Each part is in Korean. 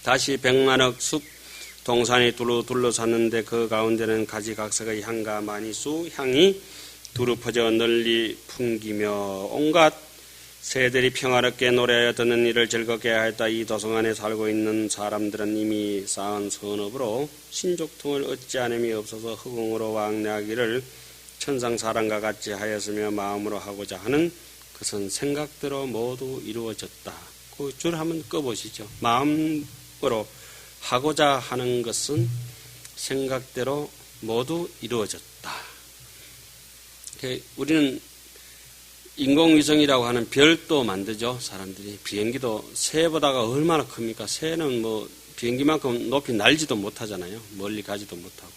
다시 백만억 숲 동산이 두루 둘러쌌는데 그 가운데는 가지각색의 향과 마니수 향이 두루 퍼져 널리 풍기며 온갖 새들이 평화롭게 노래하여 듣는 이를 즐겁게 하였다. 이 도성 안에 살고 있는 사람들은 이미 쌓은 선업으로 신족통을 얻지 않음이 없어서 허공으로 왕래하기를 천상사람과 같이 하였으며 마음으로 하고자 하는 것은 생각대로 모두 이루어졌다. 그 줄 한번 꺼보시죠. 마음으로 하고자 하는 것은 생각대로 모두 이루어졌다. 우리는 인공위성이라고 하는 별도 만들죠. 사람들이. 비행기도 새보다가 얼마나 큽니까? 새는 뭐 비행기만큼 높이 날지도 못하잖아요. 멀리 가지도 못하고.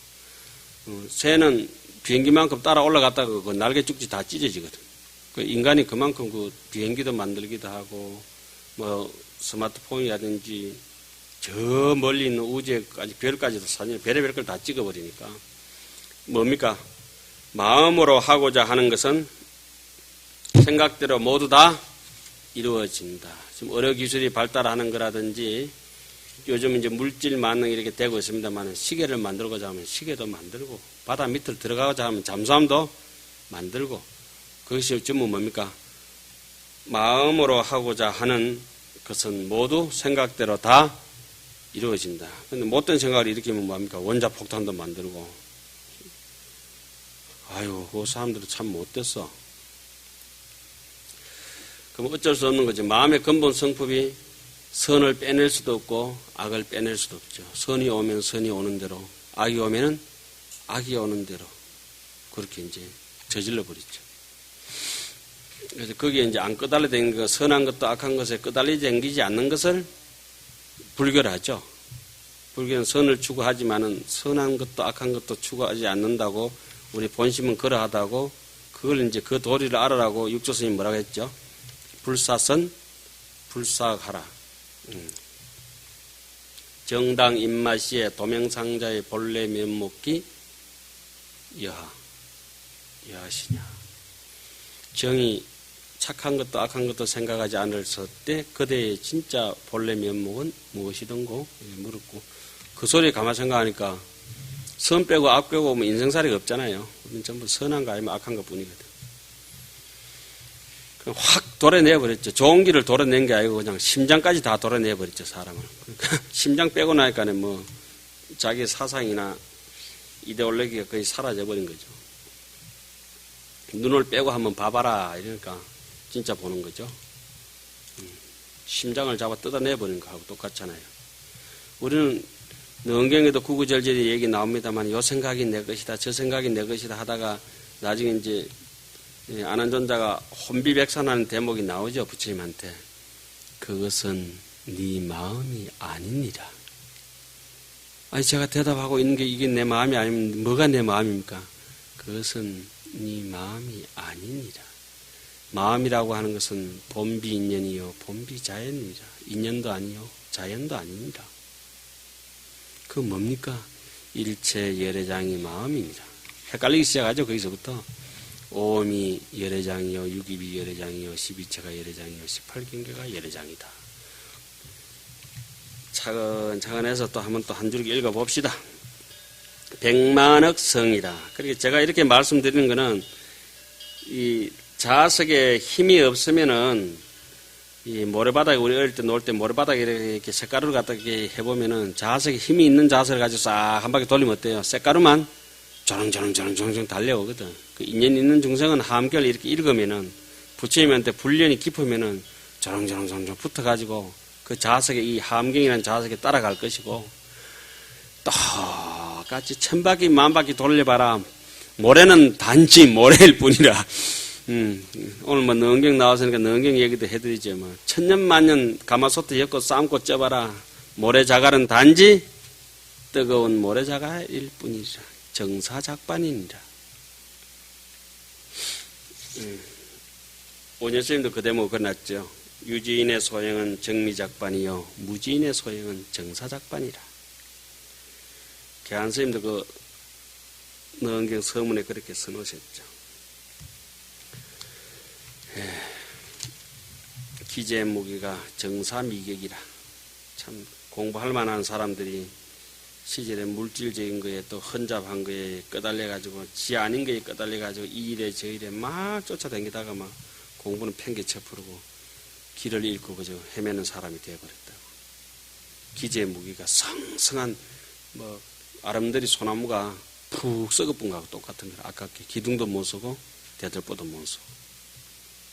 새는 비행기만큼 따라 올라갔다가 그 날개 쭉지 다 찢어지거든. 그 인간이 그만큼 그 비행기도 만들기도 하고 뭐 스마트폰이라든지 저 멀리 있는 우주에까지 별까지도 사진 별의별 걸 다 찍어버리니까 뭡니까? 마음으로 하고자 하는 것은 생각대로 모두 다 이루어진다. 지금 의료기술이 발달하는 거라든지 요즘 이제 물질 만능이 이렇게 되고 있습니다만 시계를 만들고자 하면 시계도 만들고 바다 밑을 들어가고자 하면 잠수함도 만들고 그것이 전부 뭡니까? 마음으로 하고자 하는 것은 모두 생각대로 다 이루어진다. 그런데 못된 생각을 일으키면 뭡니까? 원자폭탄도 만들고 아유 그 사람들은 참 못됐어. 그럼 어쩔 수 없는 거지. 마음의 근본 성품이 선을 빼낼 수도 없고 악을 빼낼 수도 없죠. 선이 오면 선이 오는 대로, 악이 오면은 악이 오는 대로 그렇게 이제 저질러 버리죠. 그래서 거기에 이제 안 끄달려 댕기는 거, 선한 것도 악한 것에 끄달려 댕기지 않는 것을 불교를 하죠. 불교는 선을 추구하지만은 선한 것도 악한 것도 추구하지 않는다고 우리 본심은 그러하다고 그걸 이제 그 도리를 알아라고 육조스님이 뭐라고 했죠? 불사선, 불사하라. 정당 입맛시에 도명상자의 본래 면목기 여하시냐. 정이 착한 것도 악한 것도 생각하지 않았을 때 그대의 진짜 본래 면목은 무엇이던고 물었고 그 소리에 가만 생각하니까 선 빼고 악 빼고 뭐 인생살이가 없잖아요. 우리는 전부 선한 거 아니면 악한 것 뿐이거든. 확 도려내버렸죠. 좋은 길을 도려낸 게 아니고 그냥 심장까지 다 도려내버렸죠, 사람을. 그러니까 심장 빼고 나니까는 뭐 자기 사상이나 이데올로기가 거의 사라져버린 거죠. 눈을 빼고 한번 봐봐라 이러니까 진짜 보는 거죠. 심장을 잡아 뜯어내버린 거하고 똑같잖아요. 우리는 능경에도 구구절절히 얘기 나옵니다만 요 생각이 내 것이다, 저 생각이 내 것이다 하다가 나중에 이제 안한존자가 혼비백산하는 대목이 나오죠. 부처님한테. 그것은 네 마음이 아니니라. 아니 제가 대답하고 있는 게 이게 내 마음이 아니면 뭐가 내 마음입니까? 그것은 네 마음이 아니니라. 마음이라고 하는 것은 본비인연이요 본비자연이라. 인연도 아니요 자연도 아닙니다. 그 뭡니까? 일체 열애장이 마음입니다. 헷갈리기 시작하죠. 거기서부터. 오음이 열애장이요, 육입이 열애장이요, 12체가 열애장이요, 18경계가 열애장이다. 차근차근 해서 또 한번 또 한 줄 읽어봅시다. 백만억 성이라. 그러니까 제가 이렇게 말씀드리는 거는 이 자석에 힘이 없으면은 이 모래바닥에 우리 어릴 때 놀 때 모래바닥에 이렇게 쇳가루를 갖다 이렇게 해보면은 자석에 힘이 있는 자석을 가지고 싹 한 바퀴 돌리면 어때요? 쇳가루만 조롱조롱 달려오거든. 그 인연 있는 중생은 함결 이렇게 읽으면은 부처님한테 불련이 깊으면은 조롱조롱 붙어가지고 그 자석에 이 함경이라는 자석에 따라갈 것이고 똑같이 천바퀴 만바퀴 돌려봐라. 모래는 단지 모래일 뿐이라. 오늘 뭐 능경 나왔으니까 능경 얘기도 해드리죠. 뭐 천년만년 가마솥에 엮고 삶고 쪄봐라. 모래자갈은 단지 뜨거운 모래자갈일 뿐이라. 정사작반이니라. 오녀스님도 그 대목 그려놨죠. 유지인의 소행은 정미작반이요 무지인의 소행은 정사작반이라. 개한스님도 그 능경 서문에 그렇게 써놓으셨죠. 기재무기가 정사미격이라. 참 공부할 만한 사람들이 시절에 물질적인 거에 또 헌잡한 거에 끄달려가지고 지 아닌 거에 끄달려가지고 이 일에 저 일에 막 쫓아다니다가 막 공부는 팽개쳐버리고 길을 잃고 그저 헤매는 사람이 되어버렸다고. 기재의 무기가 성성한 뭐 아름드리 소나무가 푹 썩어본 거하고 똑같은 거라. 아깝게 기둥도 못 쓰고 대들보도 못 쓰고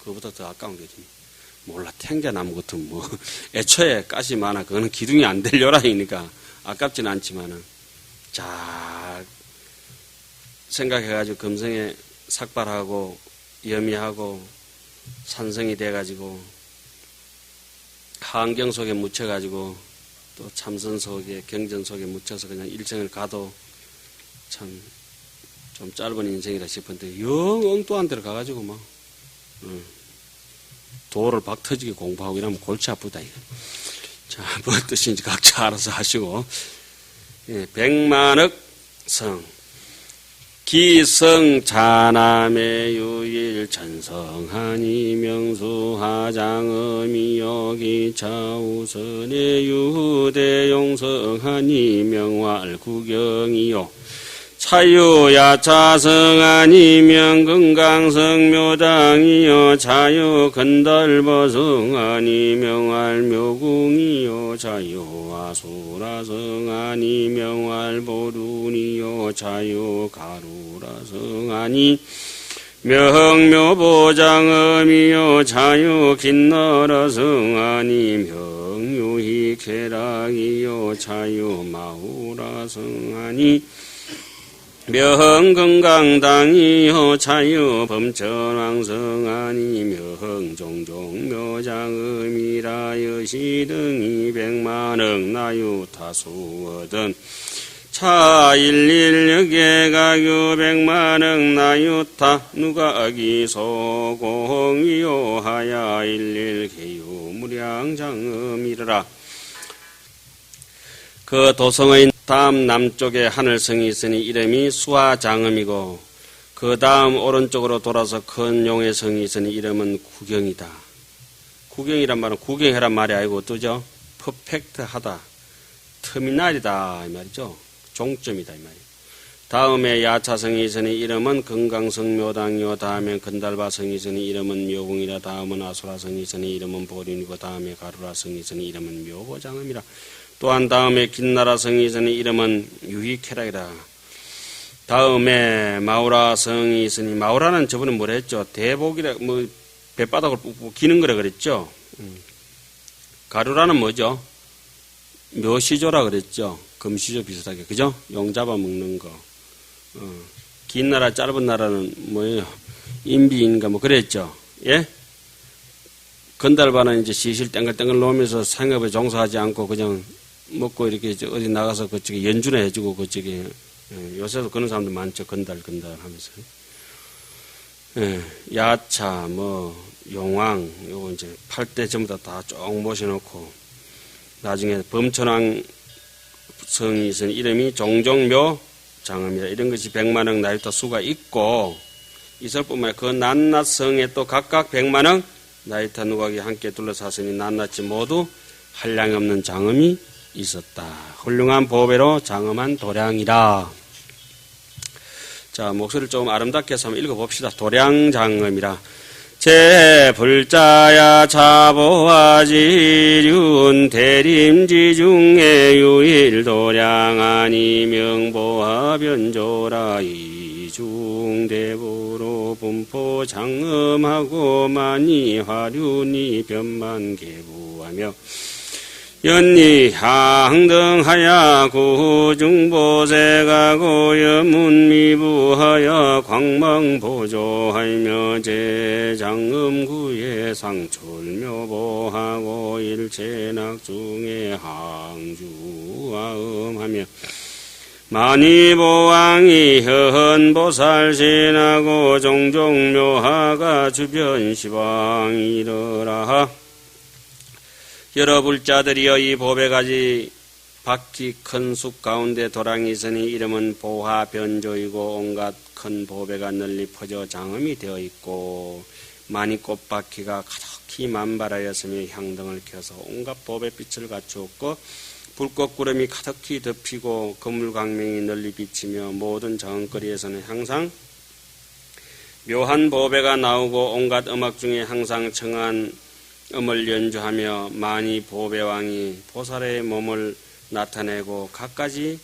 그거보다 더 아까운 게 있지. 몰라 탱자나무 같은 뭐 애초에 가시 많아 그거는 기둥이 안 될 요라이니까 아깝진 않지만은 자 생각해가지고 금성에 삭발하고 염이하고 산성이 돼가지고 환경 속에 묻혀가지고 또 참선 속에 경전 속에 묻혀서 그냥 일생을 가도 참 좀 짧은 인생이라 싶은데 영 엉뚱한 데로 가가지고 막 도를 박 터지게 공부하고 이러면 골치 아프다 이거. 자, 뭐 뜻인지 각자 알아서 하시고. 예, 백만억 성 기성 자남의 유일 천성하니 명수하장음이 여기 좌우선의 유대 용성하니 명활구경이요 차유야차성하니 명건강성 묘당이요 자유건달버성하니 명활묘궁이요 자유아수라성하니 명활보룬이요 자유가루라성하니 명묘보장음이요 자유긴너라성하니 명유희쾌락이요 자유마우라성하니 명건강당이요 자유범천왕성하니 명종종묘장음이라 여시등이 백만억 나유타수어든 차일일력에 가교 백만억 나유타 누가기소공이요 하야일일개요 무량장음이라. 그 도성의 다음 남쪽에 하늘성이 있으니 이름이 수화장음이고 그 다음 오른쪽으로 돌아서 큰 용해성이 있으니 이름은 구경이다. 구경이란 말은 구경해란 말이 아니고 어떠죠? 퍼펙트하다. 터미널이다 이 말이죠. 종점이다 이 말이에요. 다음에 야차성이 있으니 이름은 건강성묘당이요 다음에 건달바성이 있으니 이름은 묘궁이라. 다음은 아수라성이 있으니 이름은 보륜이고 다음에 가루라성이 있으니 이름은 묘보장음이라. 또한 다음에 긴나라성이 있으니 이름은 유희쾌락이라. 다음에 마우라성이 있으니 마우라는 저번에 뭐라 했죠? 대복이라 뭐 배바닥을 꾹꾹 기는 거라 그랬죠. 가루라는 뭐죠? 묘시조라 그랬죠. 금시조 비슷하게 그죠? 용 잡아 먹는 거. 긴 나라 짧은 나라는 뭐예요? 인비인가 뭐 그랬죠. 예? 건달바는 이제 시실 땡글땡글 놓으면서 생업에 종사하지 않고 그냥 먹고 이렇게 어디 나가서 그쪽에 연주나 해주고 그쪽에 요새도 그런 사람들 많죠. 건달 하면서. 예, 야차 뭐 용왕 요거 이제 8대 전부 다 쭉 모셔놓고 나중에 범천왕 성이 있으니 이름이 종종묘 장엄이라. 이런 것이 100만억 나유타 수가 있고 있을 뿐만 아니라 그 낱낱 성에 또 각각 100만억 나유타 누각이 함께 둘러쌌으니 낱낱이 모두 한량이 없는 장엄이 있었다. 훌륭한 보배로 장엄한 도량이라. 자, 목소리를 조금 아름답게 해서 한번 읽어봅시다. 도량장엄이라. 제불자야 자보아지륜 대림지중에 유일도량하니 명보아 변조라. 이중대부로 분포 장엄하고 많이 화륜이 변만개부하며 연리 향등하야 구중보세가고 여문미부하여 광망보조하며 제장음구에 상철묘보하고 일체낙중에 항주화음하며 만이보왕이 현보살신하고 종종묘하가 주변시방이러라. 여러 불자들이여 이 보배가지 바퀴 큰 숲 가운데 도랑이 있으니 이름은 보화 변조이고 온갖 큰 보배가 널리 퍼져 장엄이 되어 있고 많이 꽃바퀴가 가득히 만발하였으며 향등을 켜서 온갖 보배빛을 갖추었고 불꽃구름이 가득히 덮이고 거물광명이 널리 비치며 모든 정거리에서는 항상 묘한 보배가 나오고 온갖 음악 중에 항상 청한 음을 연주하며 많이 보배왕이 보살의 몸을 나타내고 갖가지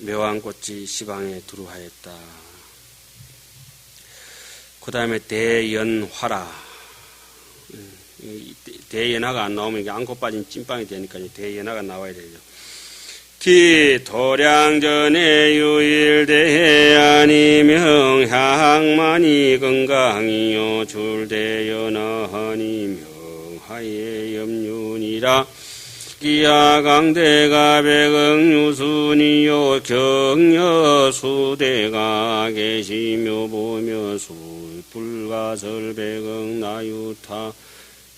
묘한 꽃이 시방에 두루하였다. 그 다음에 대연화라. 대연화가 안 나오면 이게 안고 빠진 찐빵이 되니까 대연화가 나와야 되죠. 기도량전의 유일대하니 명향만이 건강이요 줄대연하니 명하의 염륜이라. 기야강대가 백응유순이요 경여수대가 계시며 보며 술불가설 백응나유타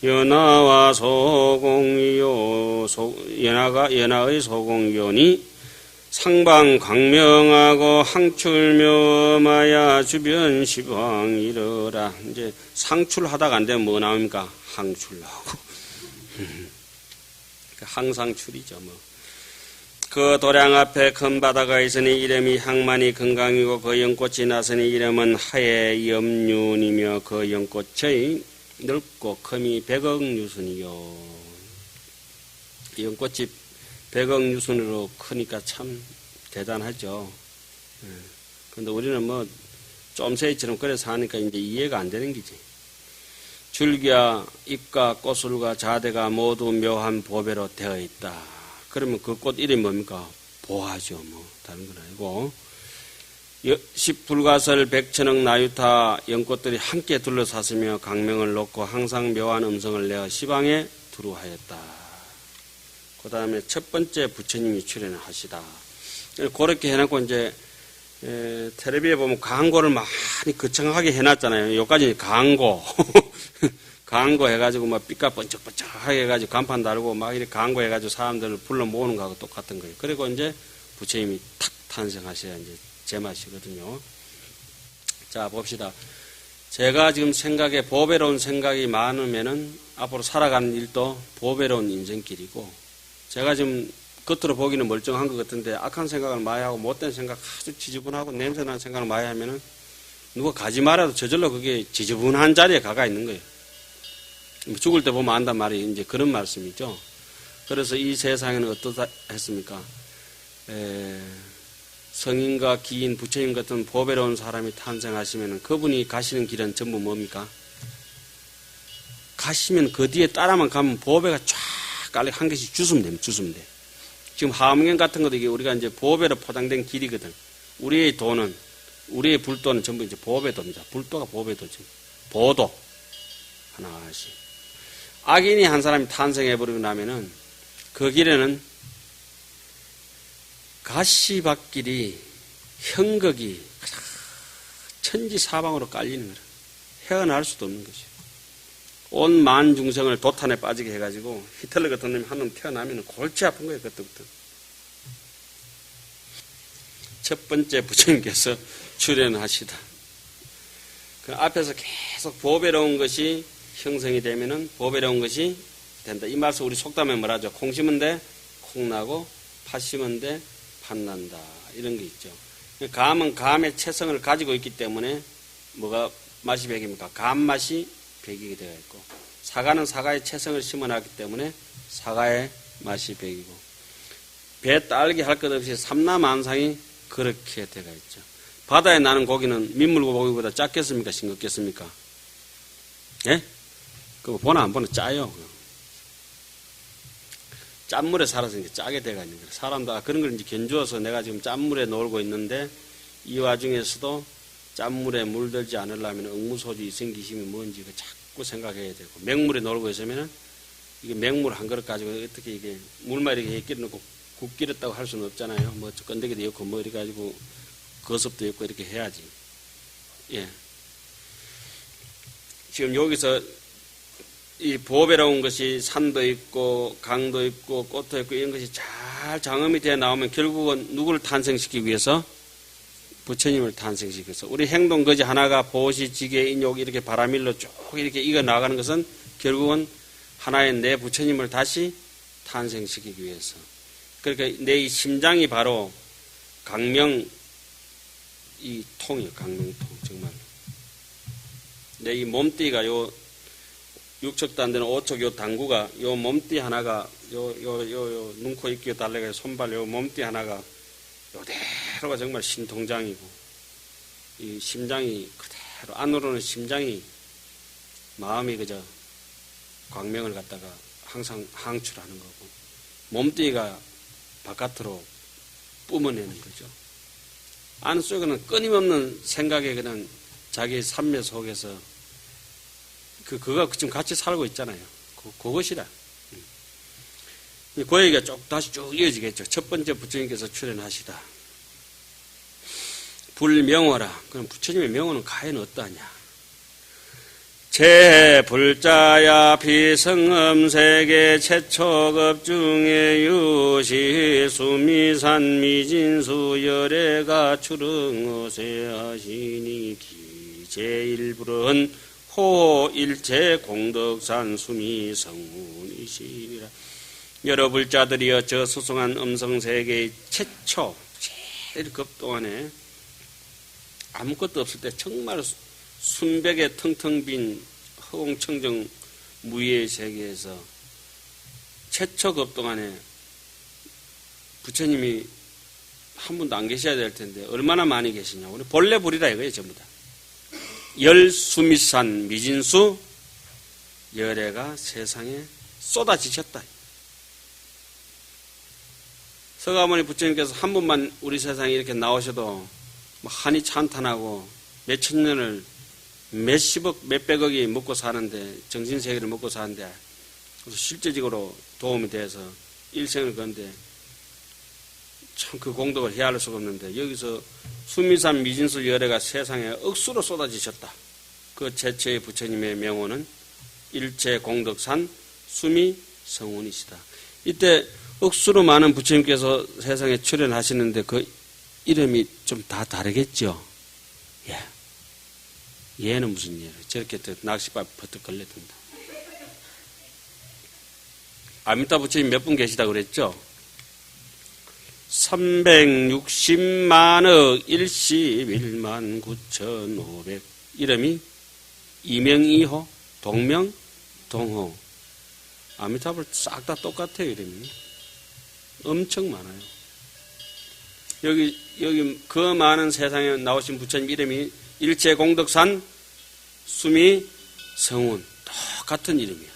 연하와 소공이요 연하의 소공연이 상방 광명하고 항출묘마야 주변 시방이러라. 이제 상출하다가 안 되면 뭐 나옵니까? 항출하고 항상출이죠. 뭐. 그 도량 앞에 큰 바다가 있으니 이름이 항만이 건강이고 그 연꽃이 나서니 이름은 하의 염륜이며 그 연꽃의 넓고 큼이 백억유순이요. 연꽃이 백억유순으로 크니까 참 대단하죠. 그런데 우리는 뭐 쫌새이처럼 그래서 하니까 이제 이해가 안 되는 거지. 줄기와 잎과 꽃술과 자대가 모두 묘한 보배로 되어 있다. 그러면 그 꽃 이름이 뭡니까? 보화죠. 뭐 다른 건 아니고. 십불가설 백천억 나유타 연꽃들이 함께 둘러쌌으며 강명을 놓고 항상 묘한 음성을 내어 시방에 두루하였다. 그 다음에 첫 번째 부처님이 출연을 하시다. 그렇게 해놓고 이제 텔레비에 보면 광고를 많이 거창하게 해놨잖아요. 여기까지 광고. 광고 해가지고 막 삐까 번쩍번쩍하게 해가지고 간판 달고 막 이렇게 광고 해가지고 사람들을 불러 모으는 거하고 똑같은 거예요. 그리고 이제 부처님이 탁 탄생하셔야 이제 제맛이거든요. 자, 봅시다. 제가 지금 생각에 보배로운 생각이 많으면은 앞으로 살아가는 일도 보배로운 인생길이고, 제가 지금 겉으로 보기는 멀쩡한 것 같은데 악한 생각을 많이 하고 못된 생각 아주 지저분하고 냄새나는 생각을 많이 하면은 누가 가지 말아도 저절로 그게 지저분한 자리에 가가 있는 거예요. 죽을 때 보면 안단 말이 이제 그런 말씀이죠. 그래서 이 세상에는 어떠다 했습니까? 성인과 기인, 부처님 같은 보배로운 사람이 탄생하시면 그분이 가시는 길은 전부 뭡니까? 가시면 그 뒤에 따라만 가면 보배가 쫙 깔려 한 개씩 주스면 됩니다. 주스면 돼. 지금 화엄경 같은 것도 이게 우리가 이제 보배로 포장된 길이거든. 우리의 도는, 우리의 불도는 전부 이제 보배도입니다. 불도가 보배도지. 보도. 하나씩. 악인이 한 사람이 탄생해버리고 나면은 그 길에는 가시밭길이 형극이 천지사방으로 깔리는 거라. 헤어날 수도 없는 것이요. 온 만 중생을 도탄에 빠지게 해가지고 히틀러 같은 놈이 한 놈 태어나면 골치 아픈 거예요. 그때부터. 첫 번째 부처님께서 출연하시다. 그 앞에서 계속 보배로운 것이 형성이 되면은 보배로운 것이 된다. 이 말씀 우리 속담에 뭐라 하죠? 콩 심은 데 콩 나고 팥 심은 데 팥난다. 이런 게 있죠. 감은 감의 체성을 가지고 있기 때문에 뭐가 맛이 백입니까? 감 맛이 백이게 되어 있고, 사과는 사과의 체성을 심어놨기 때문에 사과의 맛이 백이고, 배 딸기 할 것 없이 삼라만상이 그렇게 되어 있죠. 바다에 나는 고기는 민물고기보다 작겠습니까? 싱겁겠습니까? 예? 그거 보나 안 보나 짜요. 짠물에 살아서 이제 짜게 돼가 있는 거예요. 사람도 그런 걸 이제 견주어서 내가 지금 짠물에 놀고 있는데 이 와중에서도 짠물에 물들지 않으려면 응무소지 생기심이 뭔지 그 자꾸 생각해야 되고, 맹물에 놀고 있으면은 이게 맹물 한 그릇 가지고 어떻게 이게 물만 이렇게 끼려 놓고 국 끼렸다고 할 수는 없잖아요. 뭐 건더기도 있고 뭐 이렇게 가지고 거섭도 있고 이렇게 해야지. 예. 지금 여기서 이 보배로운 것이 산도 있고 강도 있고 꽃도 있고 이런 것이 잘 장엄이 되어 나오면 결국은 누구를 탄생시키기 위해서? 부처님을 탄생시켜서 우리 행동 거지 하나가 보시, 지계, 인욕 이렇게 바라밀로 쭉 이렇게 익어 나가는 것은 결국은 하나의 내 부처님을 다시 탄생시키기 위해서. 그러니까 내 이 심장이 바로 강명 이 통이에요. 강명통 정말. 내 이 몸띠가 요 6척도 안 되는 5척 요 당구가 요 몸띠 하나가 요 눈코 입기 달래가 손발 요 몸띠 하나가 요대로가 정말 신통장이고 이 심장이 그대로 안으로는 심장이 마음이 그저 광명을 갖다가 항상 항출하는 거고 몸뚱이가 바깥으로 뿜어내는 거죠. 안속에는 끊임없는 생각에 그냥 자기 삶의 속에서 그가 지금 같이 살고 있잖아요. 그것이라. 그 얘기가 다시 쭉 이어지겠죠. 첫 번째 부처님께서 출연하시다. 불명어라. 그럼 부처님의 명어는 과연 어떠하냐? 제불자야 비성음세계 최초급 중에 유시 수미산 미진수 열애가 출응어세하시니 기제일불은 호일체 공덕산 수미성운이시니라. 여러 불자들이여 저 수승한 음성세계의 최초 제일 급동안에 아무것도 없을 때 정말 순백에 텅텅 빈 허공청정 무의의 세계에서 최초 급동안에 부처님이 한 분도 안 계셔야 될 텐데 얼마나 많이 계시냐. 우리 본래 불이라 이거예요. 전부 다. 열수미산 미진수 열애가 세상에 쏟아지셨다. 서가모니 부처님께서 한 분만 우리 세상에 이렇게 나오셔도 한이 찬탄하고 몇천 년을 몇십억, 몇백억이 먹고 사는데, 정신세계를 먹고 사는데, 그래서 실제적으로 도움이 돼서 일생을 건데, 참 그 공덕을 헤아릴 수가 없는데, 여기서 수미산 미진수 열애가 세상에 억수로 쏟아지셨다. 그 최초의 부처님의 명호는 일체 공덕산 수미 성운이시다. 이때 억수로 많은 부처님께서 세상에 출연하시는데 그 이름이 좀 다 다르겠죠? 예. 얘는 무슨 얘예요? 저렇게 낚시밥 버뜩 걸려든다. 아미타 부처님 몇 분 계시다고 그랬죠? 360만억 11만 9,500 이름이 이명이호, 동명, 동호. 아미타불 싹 다 똑같아요. 이름이 엄청 많아요. 여기 그 많은 세상에 나오신 부처님 이름이 일체공덕산 수미 성운 똑같은 이름이에요.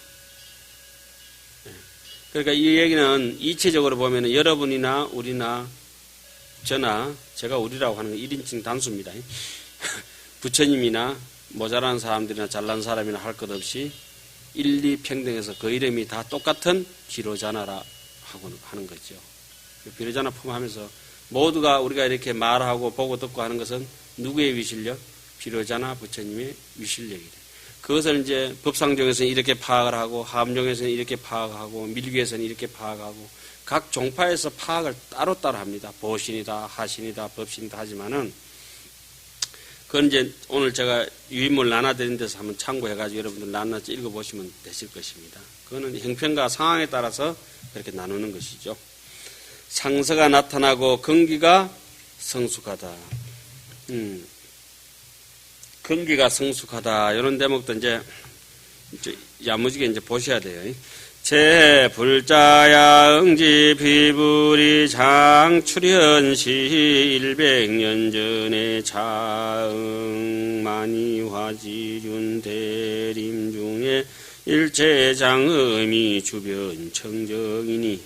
그러니까 이 얘기는 이체적으로 보면 여러분이나 우리나 저나 제가 우리라고 하는 건 1인칭 단수입니다. 부처님이나 모자란 사람들이나 잘난 사람이나 할 것 없이 일리평등해서 그 이름이 다 똑같은 비로자나라 하고 하는 거죠. 비로자나 품하면서 모두가 우리가 이렇게 말하고 보고 듣고 하는 것은 누구의 위실력? 비로자나 부처님의 위실력이래. 그것을 이제 법상종에서는 이렇게 파악을 하고 하암종에서는 이렇게 파악하고 밀규에서는 이렇게 파악하고 각 종파에서 파악을 따로따로 합니다. 보신이다, 하신이다, 법신이다 하지만은 그건 이제 오늘 제가 유인물 나눠드린 데서 한번 참고해가지고 여러분들 나눠서 읽어보시면 되실 것입니다. 그거는 형편과 상황에 따라서 그렇게 나누는 것이죠. 상서가 나타나고 근기가 성숙하다. 근기가 성숙하다. 이런 대목도 이제 야무지게 이제 보셔야 돼요. 제불자야 응지 비불이 장출현시 100년 전에 자응만이 화지륜 대림 중에 일체장음이 주변 청정이니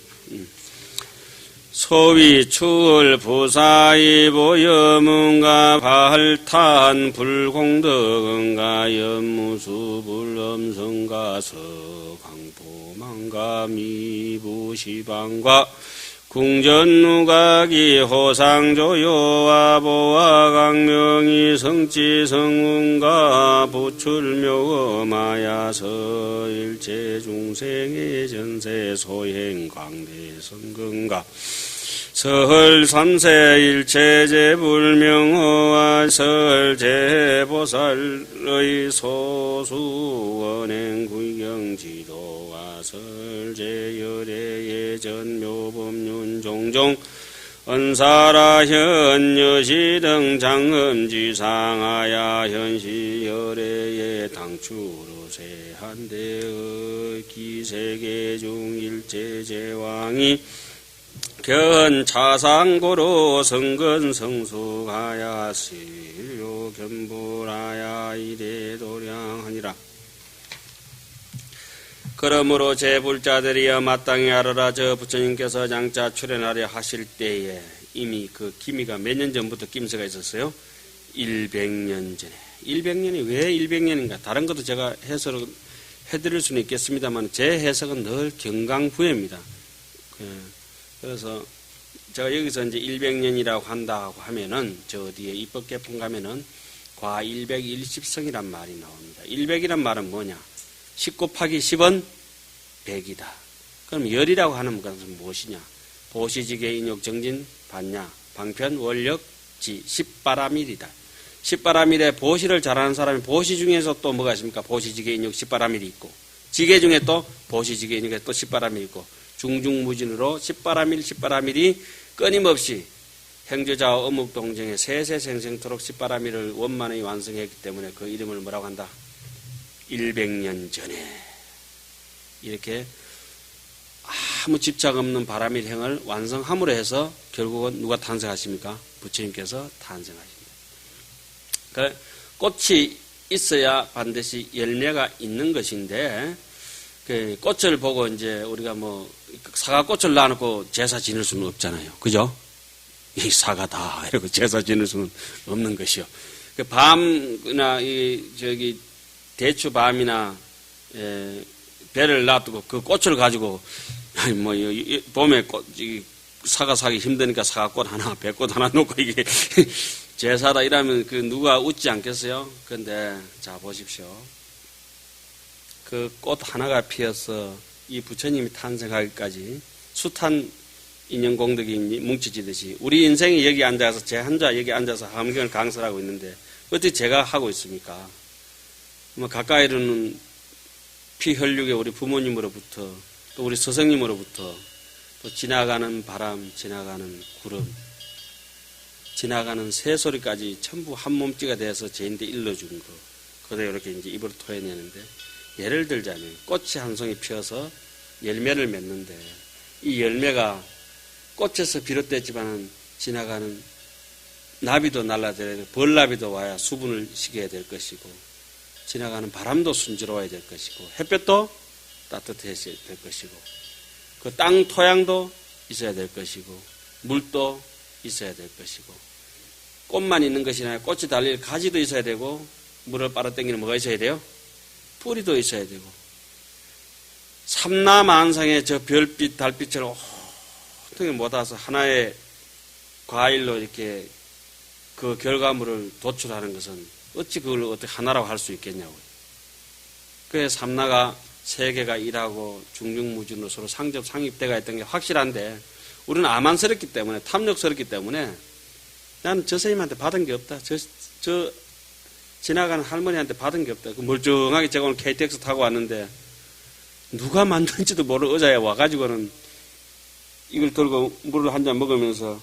소위 추월 부사이 보여문가 발탄 불공덕은가 연무수 불엄성가 서강포망가 미부시방과 궁전누각이 호상조요와 보아 강명이 성지성운가 부출묘마야서 일체중생의 전세 소행 광대성근가 설 삼세일체제불명호와 설제보살의 소수원행 구경지도와 설제열애의 전묘법륜 종종 은사라 현여시 등 장엄지상하야 현시열애의 당추로 세한대의 기세계중 일체제왕이 견차상고로 성근성숙하야 시료 견불하야 이래도량하니라. 그러므로 제불자들이여 마땅히 알아라. 저 부처님께서 장차 출연하려 하실 때에 이미 그 기미가 몇 년 전부터 낌새가 있었어요? 100년 전에. 100년이 왜 100년인가? 다른 것도 제가 해석을 해드릴 수는 있겠습니다만 제 해석은 늘 경강부회입니다. 그래서 제가 여기서 이제 100년이라고 한다고 하면은 저 어디에 입법개품 가면은 과 110성이란 말이 나옵니다. 100이란 말은 뭐냐? 10 곱하기 10은 100이다. 그럼 열이라고 하는 것은 무엇이냐? 보시지계 인욕 정진 반야 방편 원력 지 10바라밀이다. 10바라밀에 보시를 잘하는 사람이 보시 중에서 또 뭐가 있습니까? 보시지계 인욕 10바라밀이 있고 지계 중에 또 보시지계 인욕에 또 10바라밀이 있고 중중무진으로 10바라밀이 끊임없이 행주자와 어묵동정에 세세생생토록 10바라밀을 원만히 완성했기 때문에 그 이름을 뭐라고 한다? 100년 전에 이렇게 아무 집착 없는 바라밀 행을 완성함으로 해서 결국은 누가 탄생하십니까? 부처님께서 탄생하십니다. 그러니까 꽃이 있어야 반드시 열매가 있는 것인데 그 꽃을 보고 이제 우리가 뭐 사과꽃을 놔놓고 제사 지낼 수는 없잖아요. 그죠? 이 사과다 이러고 제사 지낼 수는 없는 것이요. 그 밤이나 저기 대추 밤이나 배를 놔두고 그 꽃을 가지고 뭐 봄에 사과 사기 힘드니까 사과꽃 하나 배꽃 하나 놓고 이게 제사다 이러면 그 누가 웃지 않겠어요? 근데 자 보십시오. 그 꽃 하나가 피어서 이 부처님이 탄생하기까지 숱한 인연공덕이 뭉쳐지듯이 우리 인생이 여기 앉아서 제 혼자 여기 앉아서 함경을 강설하고 있는데 어떻게 제가 하고 있습니까? 뭐 가까이로는 피 혈육의 우리 부모님으로부터 또 우리 스승님으로부터 또 지나가는 바람, 지나가는 구름, 지나가는 새소리까지 전부 한 몸띠가 돼서 제인데 일러준 거. 그대로 이렇게 이제 입으로 토해내는데 예를 들자면 꽃이 한 송이 피어서 열매를 맺는데 이 열매가 꽃에서 비롯됐지만 지나가는 나비도 날아들어야 되고 벌나비도 와야 수분을 식여야 될 것이고 지나가는 바람도 순조로워야 될 것이고 햇볕도 따뜻해져야 될 것이고 그 땅 토양도 있어야 될 것이고 물도 있어야 될 것이고 꽃만 있는 것이 아니라 꽃이 달릴 가지도 있어야 되고 물을 빨아당기는 뭐가 있어야 돼요? 뿌리도 있어야 되고 삼라만상의 저 별빛 달빛을 어떻게 모아서 하나의 과일로 이렇게 그 결과물을 도출하는 것은 어찌 그걸 어떻게 하나라고 할 수 있겠냐고요. 그래서 삼라가 세계가 일하고 중중무진으로 서로 상접 상입대가 했던 게 확실한데 우리는 아만스럽기 때문에 탐욕스럽기 때문에 나는 저 선생님한테 받은 게 없다. 저 지나가는 할머니한테 받은 게 없다. 그 멀쩡하게 제가 오늘 KTX 타고 왔는데 누가 만든지도 모르는 의자에 와가지고는 이걸 들고 물을 한 잔 먹으면서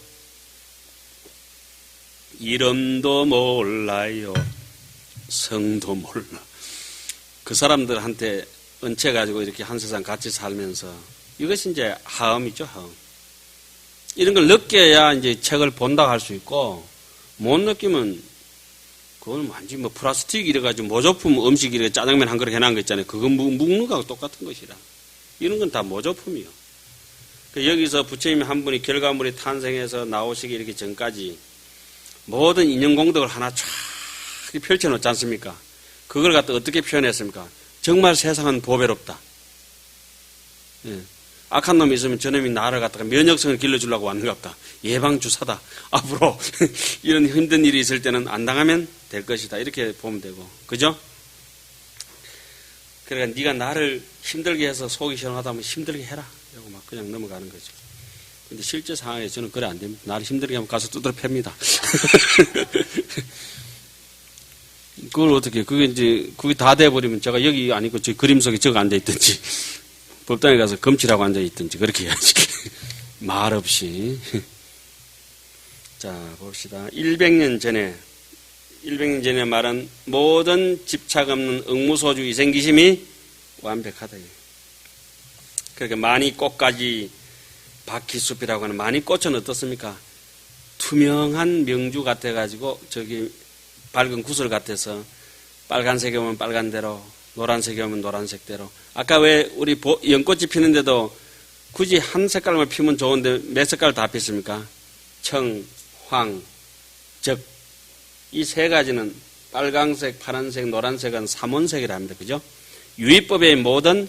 이름도 몰라요. 성도 몰라. 그 사람들한테 은채 가지고 이렇게 한 세상 같이 살면서 이것이 이제 하음이죠, 하음. 이런 걸 느껴야 이제 책을 본다고 할 수 있고 못 느끼면 그건 완전히 뭐 플라스틱 이래가지고 모조품 음식 이래 짜장면 한 그릇 해놓은 거 있잖아요. 그건 묵는 거하고 똑같은 것이라. 이런 건 다 모조품이요. 여기서 부처님 한 분이 결과물이 탄생해서 나오시기 이렇게 전까지 모든 인연공덕을 하나 쫙 펼쳐놓지 않습니까? 그걸 갖다 어떻게 표현했습니까? 정말 세상은 보배롭다. 예. 악한 놈이 있으면 저놈이 나를 갖다가 면역성을 길러주려고 왔는 것 같다. 예방주사다. 앞으로 이런 힘든 일이 있을 때는 안 당하면 될 것이다. 이렇게 보면 되고. 그죠? 그러니까 네가 나를 힘들게 해서 속이 시원하다면 힘들게 해라. 이러고 막 그냥 넘어가는 거죠. 근데 실제 상황에 저는 그래 안 됩니다. 나를 힘들게 하면 가서 두드려 팹니다. 그걸 어떻게, 그게 다 돼버리면 제가 여기 아니고 저 그림 속에 저거 앉아있든지, 법당에 가서 검치라고 앉아있든지, 그렇게 해야지. 말 없이. 자, 봅시다. 100년 전에 말한 모든 집착 없는 응무소주 이생기심이 완벽하다. 그렇게 많이 꽃가지 바퀴숲이라고 하는 많이 꽃은 어떻습니까? 투명한 명주 같아가지고 저기 밝은 구슬 같아서 빨간색이 오면 빨간대로 노란색이 오면 노란색대로. 아까 왜 우리 연꽃이 피는데도 굳이 한 색깔만 피면 좋은데 몇 색깔 다 피습니까? 청, 황, 적. 이 세 가지는 빨강색, 파란색, 노란색은 삼원색이랍니다. 그죠? 유의법의 모든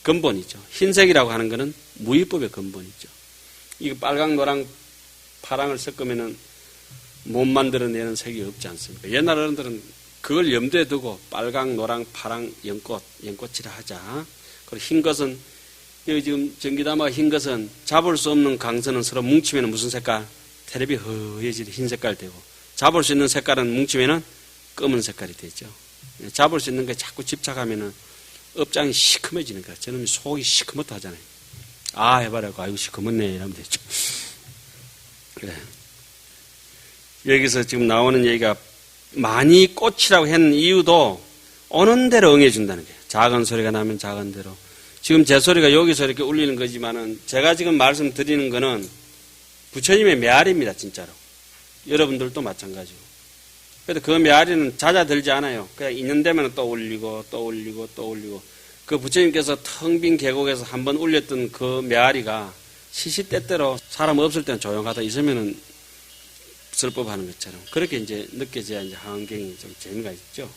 근본이죠. 흰색이라고 하는 것은 무의법의 근본이죠. 이거 빨강, 노랑, 파랑을 섞으면은 못 만들어내는 색이 없지 않습니까? 옛날 어른들은 그걸 염두에 두고 빨강, 노랑, 파랑, 연꽃이라 하자. 그리고 흰 것은, 여기 지금 전기담화가 흰 것은 잡을 수 없는 강선은 서로 뭉치면 무슨 색깔? 테레비 허해지는 흰 색깔 되고, 잡을 수 있는 색깔은 뭉치면은 검은 색깔이 되죠. 잡을 수 있는 게 자꾸 집착하면은 업장이 시커매지는 거야. 저놈이 속이 시커멓다 하잖아요. 아, 해봐라고. 아이고, 시커멓네. 이러면 되죠. 그래. 여기서 지금 나오는 얘기가 많이 꽃이라고 했는 이유도 오는 대로 응해준다는 거예요. 작은 소리가 나면 작은 대로. 지금 제 소리가 여기서 이렇게 울리는 거지만은 제가 지금 말씀드리는 거는 부처님의 메아리입니다, 진짜로. 여러분들도 마찬가지고. 그래도 그 메아리는 잦아들지 않아요. 그냥 있는 데면 또 울리고, 또 울리고, 또 울리고. 그 부처님께서 텅 빈 계곡에서 한번 울렸던 그 메아리가 시시때때로 사람 없을 때는 조용하다 있으면은 설법하는 것처럼. 그렇게 이제 느껴져야 이제 환경이 좀 재미가 있죠.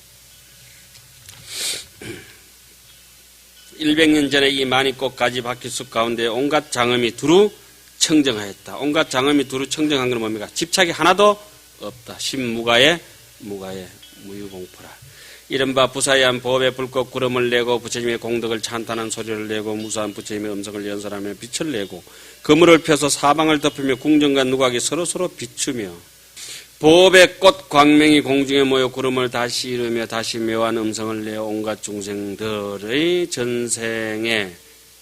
100년 전에 이 마니꽃 가지 바퀴숲 가운데 온갖 장엄이 두루 청정하였다. 온갖 장엄이 두루 청정한 건 뭡니까? 집착이 하나도 없다. 신무가에 무유공포라. 이른바 부사의한 법의 불꽃 구름을 내고 부처님의 공덕을 찬탄한 소리를 내고 무수한 부처님의 음성을 연설하며 빛을 내고 그물을 펴서 사방을 덮으며 궁전과 누각이 서로서로 비추며 법의 꽃 광명이 공중에 모여 구름을 다시 이루며 다시 묘한 음성을 내어 온갖 중생들의 전생에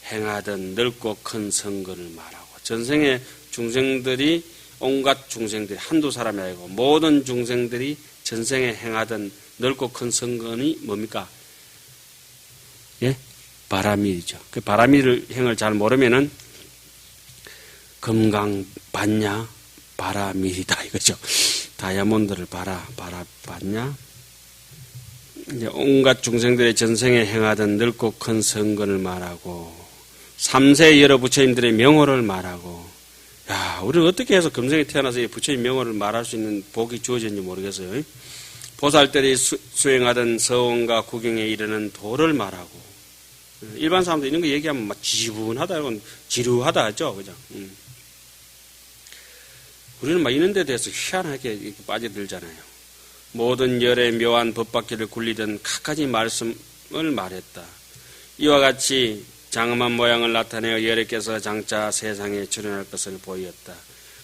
행하던 넓고 큰 성근을 말하고 전생에 중생들이 온갖 중생들이 한두 사람이 아니고 모든 중생들이 전생에 행하던 넓고 큰 성근이 뭡니까? 예? 바라밀이죠. 그 바라밀 행을 잘 모르면은 금강 봤냐? 바라밀이다 이거죠. 다이아몬드를 봤냐? 이제 온갖 중생들의 전생에 행하던 넓고 큰 성근을 말하고 3세 여러 부처님들의 명호를 말하고 야, 우리는 어떻게 해서 금생에 태어나서 이 부처님 명호를 말할 수 있는 복이 주어졌는지 모르겠어요. 보살들이 수행하던 서원과 구경에 이르는 도를 말하고 일반 사람들 이런 거 얘기하면 막 지분하다, 지루하다 하죠. 그죠? 우리는 막 이런 데 대해서 희한하게 빠져들잖아요. 모든 열의 묘한 법바퀴를 굴리던 갖가지 말씀을 말했다. 이와 같이 장엄한 모양을 나타내어 열애께서 장차 세상에 출현할 것을 보였다.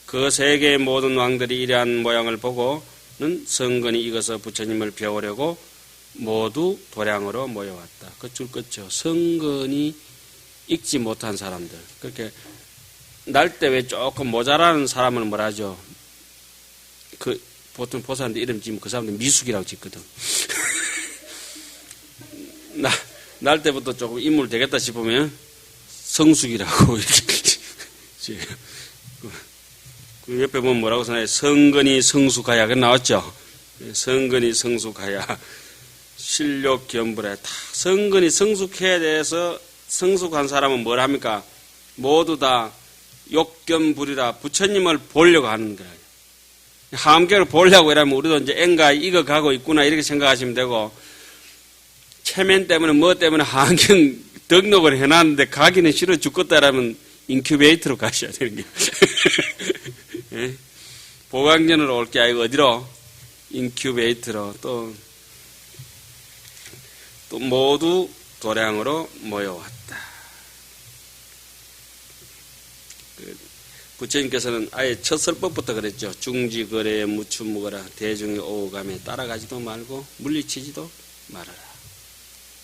그 세계의 모든 왕들이 이러한 모양을 보고는 성근이 익어서 부처님을 배우려고 모두 도량으로 모여왔다. 그 줄 끝죠. 성근이 익지 못한 사람들. 그렇게 날 때 왜 조금 모자라는 사람을 뭐라 하죠? 그 보통 보살한테 이름 지으면 그 사람들 미숙이라고 짓거든. 날 때부터 조금 인물 되겠다 싶으면 성숙이라고 이렇게. 그 옆에 보면 뭐라고 써놔요? 성근이 성숙하야. 그 나왔죠? 성근이 성숙하야. 실력 겸불해. 다 성근이 성숙해야 돼서 성숙한 사람은 뭘 합니까? 모두 다 욕겸불이라 부처님을 보려고 하는 거예요. 함경을 보려고 이러면 우리도 이제 앵가 익어가고 있구나 이렇게 생각하시면 되고 체면 때문에 뭐 때문에 함경 등록을 해놨는데 가기는 싫어 죽겠다라면 인큐베이터로 가셔야 되는 거예요. 예? 보강전으로 올 게 아니고 어디로? 인큐베이터로 또 모두 도량으로 모여왔다. 부처님께서는 아예 첫 설법부터 그랬죠. 중지거래에 무추무거라 대중의 오감에 따라가지도 말고 물리치지도 말아라.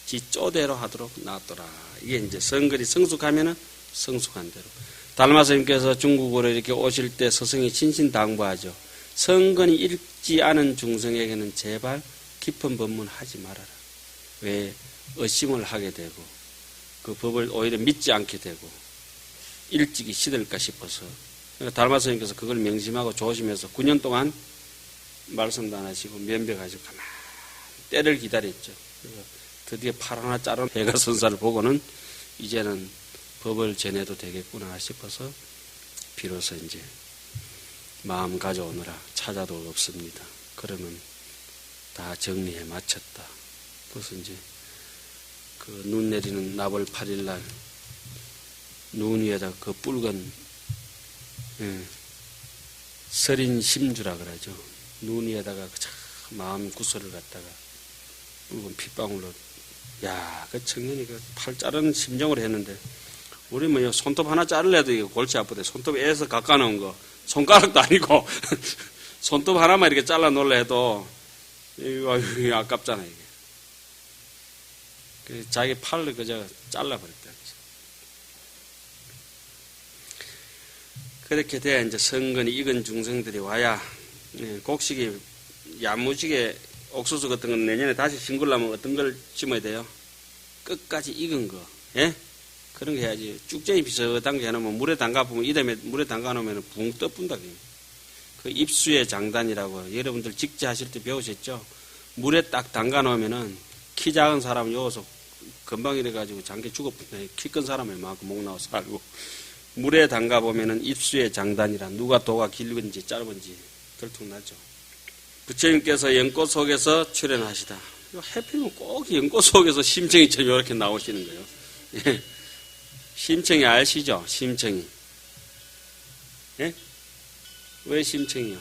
지 쪼대로 하도록 놔둬라. 이게 이제 성글이 성숙하면은 성숙한 대로. 달마스님께서 중국으로 이렇게 오실 때 스승이 신신당부하죠. 성근이 읽지 않은 중생에게는 제발 깊은 법문 하지 말아라. 왜? 의심을 하게 되고 그 법을 오히려 믿지 않게 되고 일찍이 시들까 싶어서. 그러니까 달마스님께서 그걸 명심하고 조심해서 9년 동안 말씀도 안 하시고 면벽하시고 가만히 때를 기다렸죠. 드디어 팔 하나 자른 해가선사를 보고는 이제는 법을 전해도 되겠구나 싶어서 비로소 이제 마음 가져오느라 찾아도 없습니다. 그러면 다 정리해 마쳤다. 그래서 이제 그 눈 내리는 나벌 8일날 눈 위에다 그 붉은 서린 심주라 그러죠. 눈 위에다가 마음 구슬을 갖다가 붉은 핏방울로 그 청년이 그 팔 자르는 심정으로 했는데 우리 뭐 손톱 하나 자르려도 이거 골치 아프대. 손톱 애에서 깎아놓은 거 손가락도 아니고 손톱 하나만 이렇게 잘라 놓으려 해도 이거 아깝잖아 이게. 그래서 자기 팔을 그저 잘라버렸다. 그렇게 돼야 이제 성근이 익은 중생들이 와야 곡식이 야무지게 옥수수 같은 건 내년에 다시 심으려면 어떤 걸 심어야 돼요? 끝까지 익은 거. 예? 그런 거 해야지. 쭉쟁이 비슷한 거 해놓으면 물에 담가보면 이다음에 물에 담가놓으면 붕 떠뿐다. 그 입수의 장단이라고 여러분들 직제하실 때 배우셨죠? 물에 딱 담가놓으면은 키 작은 사람은 여기서 금방 이래가지고 장기 죽어뿐다. 키 큰 사람은 막 목 나와 살고. 물에 담가보면은 입수의 장단이라 누가 도가 길은지 짧은지 들통나죠. 부처님께서 연꽃 속에서 출연하시다. 해피면 꼭 연꽃 속에서 심청이처럼 이렇게 나오시는 거예요. 예. 심청이 아시죠? 심청이. 예? 왜 심청이요?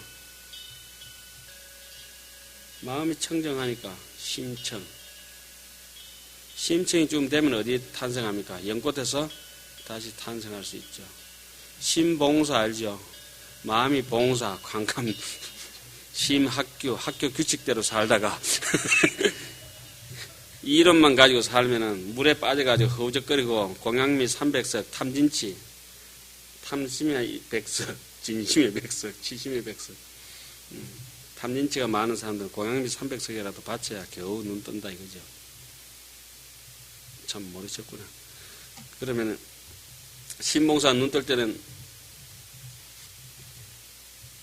마음이 청정하니까 심청. 심청이 좀 되면 어디 탄생합니까? 연꽃에서 다시 탄생할 수 있죠. 심봉사 알죠? 마음이 봉사, 관감, 심학교, 학교 규칙대로 살다가 이 이름만 가지고 살면은 물에 빠져가지고 허우적거리고 공양미 300석, 탐진치, 탐심의 100석, 진심의 100석, 치심의 100석. 탐진치가 많은 사람들은 공양미 300석이라도 바쳐야 겨우 눈 뜬다 이거죠. 참 모르셨구나. 그러면은 신봉사 눈 뜰 때는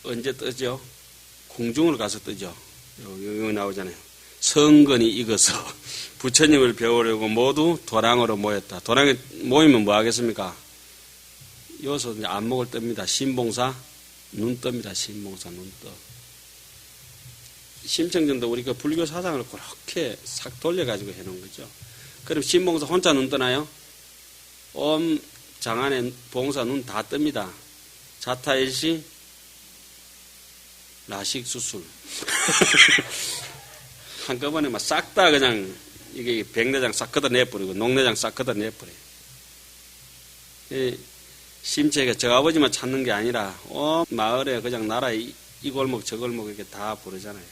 언제 뜨죠? 공중으로 가서 뜨죠. 여기 나오잖아요. 성근이 익어서 부처님을 배우려고 모두 도량으로 모였다. 도량에 모이면 뭐 하겠습니까? 여기서 이제 안목을 뜹니다. 신봉사 눈 뜹니다. 신봉사 눈 떠. 심청전도 우리 그 불교 사상을 그렇게 싹 돌려가지고 해놓은 거죠. 그럼 신봉사 혼자 눈 뜨나요? 장안에 봉사 눈 다 뜹니다. 자타일시 라식 수술. 한꺼번에 막 싹 다 그냥 이게 백내장 싹 걷어내버리고 녹내장 싹 걷어내버려요. 심체가 저 아버지만 찾는 게 아니라 마을에 그냥 나라에 이 골목 저 골목 이렇게 다 부르잖아요.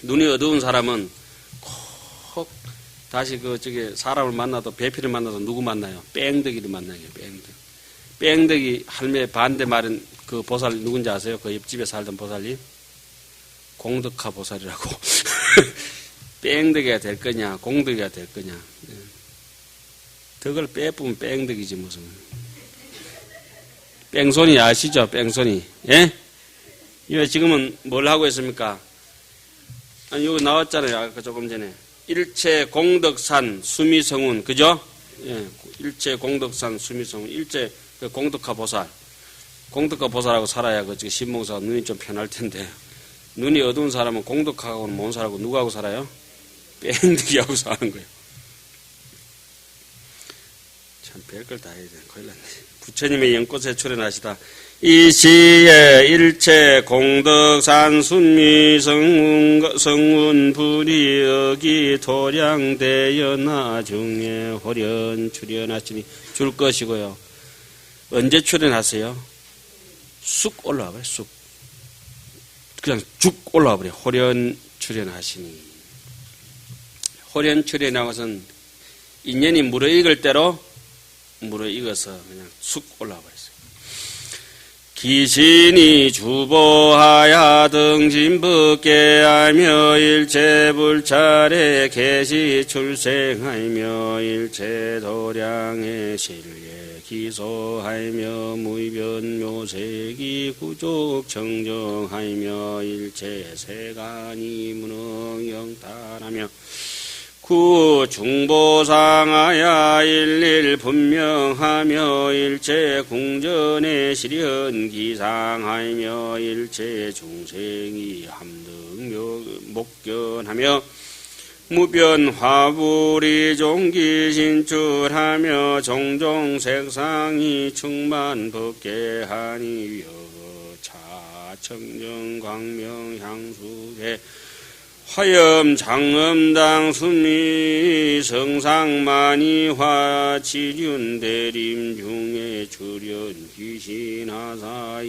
눈이 어두운 사람은 콕 다시 사람을 만나도 배필을 만나도 누구 만나요? 뺑덕이를 만나요. 뺑덕이 할매 반대 말은 그 보살 누군지 아세요? 그 옆집에 살던 보살님? 공덕하 보살이라고. 뺑덕이가 될 거냐, 공덕이가 될 거냐. 덕을 빼보면 뺑덕이지 무슨. 뺑소니 아시죠? 뺑소니. 예? 이거 지금은 뭘 하고 있습니까? 아니, 여기 나왔잖아요. 아까 조금 전에. 일체 공덕산 수미성운. 그죠? 예. 일체 공덕산 수미성운. 일체 공덕하 보살. 공덕하 보살하고 살아야 그 신봉사가 눈이 좀 편할 텐데. 눈이 어두운 사람은 공덕하고는 못 살고 누구하고 살아요? 뺑덕이하고 사는 거예요. 참 별걸 다 해야 돼. 큰일 났네. 부처님의 연꽃에 출연하시다. 이 시에 일체 공덕산 순미성운 불이여기 도량대연하 중에 호련 출연하시니 줄 것이고요. 언제 출현하세요? 쑥 올라와 버려, 쑥. 그냥 쭉 올라와 버려. 호련 출현하시니. 호련 출현하고선 인연이 무르익을 대로 무르익어서 그냥 쑥 올라와 버렸어요. 귀신이 주보하야 등짐붙게 하며 일체 불찰에 계시 출생하며 일체 도량의 실례 기소하며 무변 묘색이 구족 청정하며 일체 세간이 무능 영탈하며 구 중보상하야 일일 분명하며 일체 궁전의 시련 기상하며 일체 중생이 함등 목견하며 무변 화불이 종기 신출하며 종종 색상이 충만 법계하니 여차 청정 광명 향수계 화염 장엄당 순미 성상만이화 치륜 대림 중에 출현 귀신하사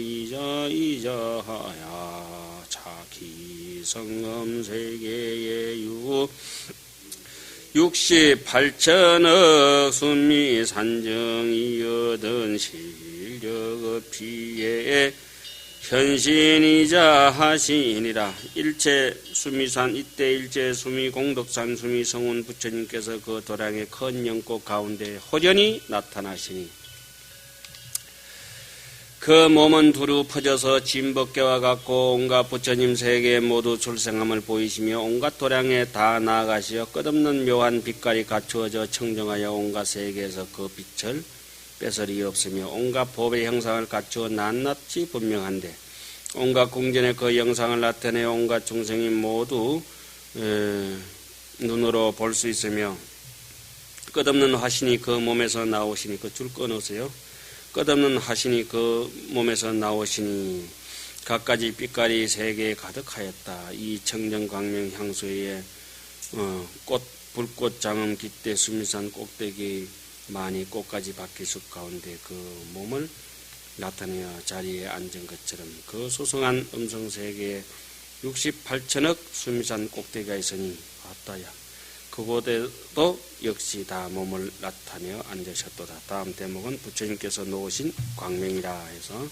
이자하야 차키 성엄 세계의 68천억 순미 산정이 여든 실력 피에 현신이자 하신이라. 일체 수미산 이때 일체 수미 공덕산 수미 성운 부처님께서 그 도량의 큰 영꽃 가운데 호련히 나타나시니 그 몸은 두루 퍼져서 진법계와 같고 온갖 부처님 세계 모두 출생함을 보이시며 온갖 도량에 다 나아가시어 끝없는 묘한 빛깔이 갖추어져 청정하여 온갖 세계에서 그 빛을 뺏을이 없으며 온갖 법의 형상을 갖추어 낱낱이 분명한데 온갖 궁전의 그 영상을 나타내어 온갖 중생이 모두 눈으로 볼 수 있으며 끝없는 화신이 그 몸에서 나오시니 그 줄 끊으세요. 끝없는 화신이 그 몸에서 나오시니 갖가지 빛깔이 세계에 가득하였다. 이 청정광명 향수에 불꽃 장엄 깃대 수미산 꼭대기 많이 꽃가지 바퀴숲 가운데 그 몸을 나타내어 자리에 앉은 것처럼 그 소성한 음성세계에 68천억 수미산 꼭대기가 있으니 봤다야. 그곳에도 역시 다 몸을 나타내어 앉으셨도다. 다음 대목은 부처님께서 놓으신 광명이라 해서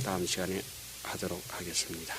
다음 시간에 하도록 하겠습니다.